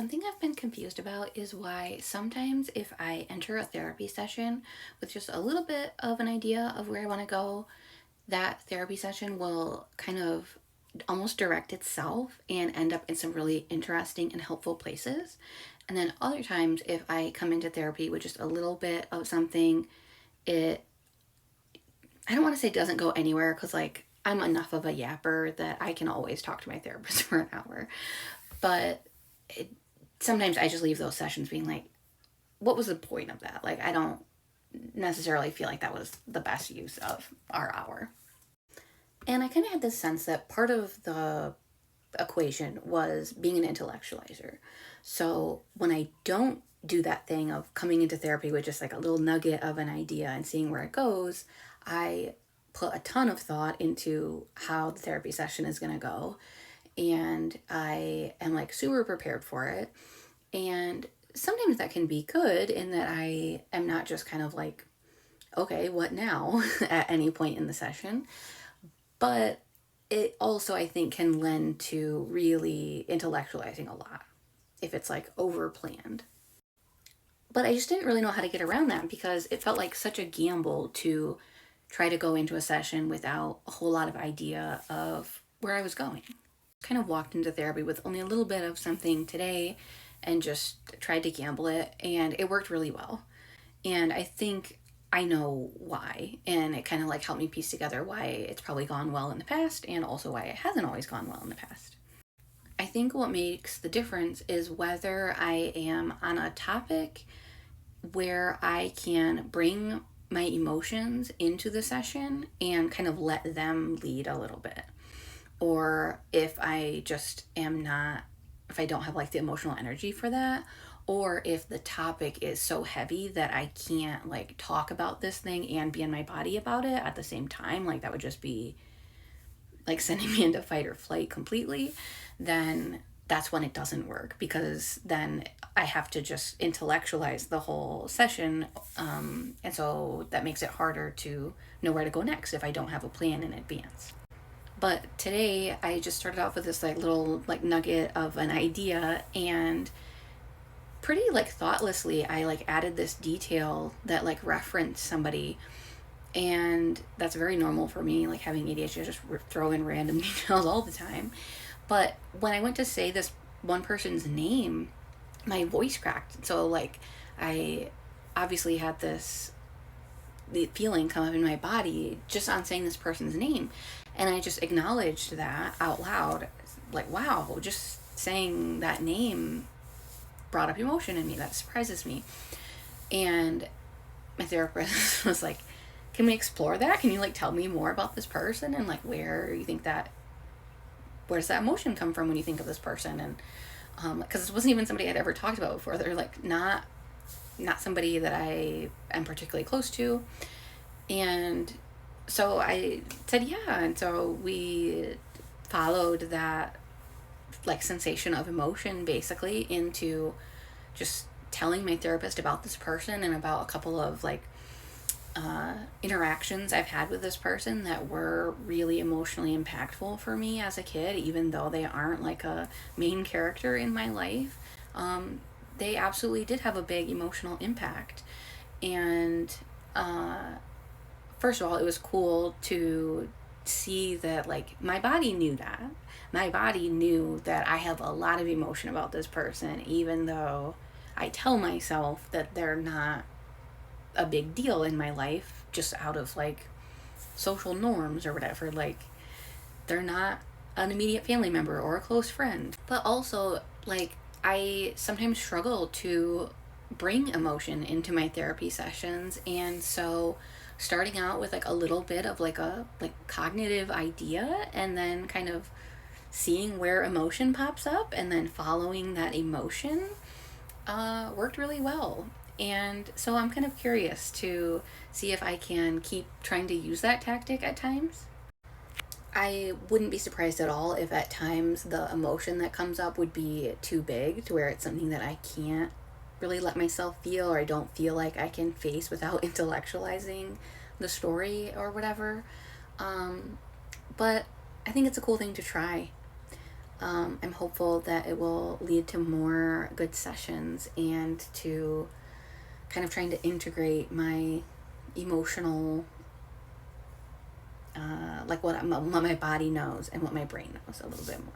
Something I've been confused about is why sometimes if I enter a therapy session with just a little bit of an idea of where I want to go, that therapy session will kind of almost direct itself and end up in some really interesting and helpful places. And then other times, if I come into therapy with just a little bit of something, it, I don't want to say doesn't go anywhere because, like, I'm enough of a yapper that I can always talk to my therapist for an hour. But it, sometimes I just leave those sessions being like, what was the point of that? Like, I don't necessarily feel like that was the best use of our hour. And I kind of had this sense that part of the equation was being an intellectualizer. So when I don't do that thing of coming into therapy with just like a little nugget of an idea and seeing where it goes, I put a ton of thought into how the therapy session is going to go. And I am like super prepared for it. And sometimes that can be good in that I am not just kind of like, okay, what now at any point in the session. But it also, I think, can lend to really intellectualizing a lot if it's like over planned. But I just didn't really know how to get around that because it felt like such a gamble to try to go into a session without a whole lot of idea of where I was going. Kind of walked into therapy with only a little bit of something today and just tried to gamble it, and it worked really well. And I think I know why, and it kind of like helped me piece together why it's probably gone well in the past and also why it hasn't always gone well in the past. I think what makes the difference is whether I am on a topic where I can bring my emotions into the session and kind of let them lead a little bit. Or if I just am not, if I don't have like the emotional energy for that, or if the topic is so heavy that I can't like talk about this thing and be in my body about it at the same time, like that would just be like sending me into fight or flight completely, then that's when it doesn't work because then I have to just intellectualize the whole session. And so that makes it harder to know where to go next if I don't have a plan in advance. But today I just started off with this like little like nugget of an idea, and pretty like thoughtlessly I like added this detail that like referenced somebody, and that's very normal for me, like having ADHD, just throw in random details all the time. But when I went to say this one person's name, my voice cracked. So like I obviously had this the feeling come up in my body just on saying this person's name, and I just acknowledged that out loud, like, wow, just saying that name brought up emotion in me. That surprises me. And my therapist was like, can we explore that? Can you like tell me more about this person and like where you think that, where does that emotion come from when you think of this person? And because this wasn't even somebody I'd ever talked about before. They're like not somebody that I am particularly close to. And so I said yeah, and so we followed that like sensation of emotion basically into just telling my therapist about this person and about a couple of like interactions I've had with this person that were really emotionally impactful for me as a kid, even though they aren't like a main character in my life. They absolutely did have a big emotional impact. And first of all, it was cool to see that like my body knew that. My body knew that I have a lot of emotion about this person, even though I tell myself that they're not a big deal in my life just out of like social norms or whatever. Like they're not an immediate family member or a close friend. But also, like, I sometimes struggle to bring emotion into my therapy sessions, and so starting out with like a little bit of like a like cognitive idea and then kind of seeing where emotion pops up and then following that emotion worked really well. And so I'm kind of curious to see if I can keep trying to use that tactic at times. I wouldn't be surprised at all if at times the emotion that comes up would be too big to where it's something that I can't really let myself feel, or I don't feel like I can face without intellectualizing the story or whatever. But I think it's a cool thing to try. I'm hopeful that it will lead to more good sessions and to kind of trying to integrate my emotional, like what my body knows and what my brain knows a little bit more.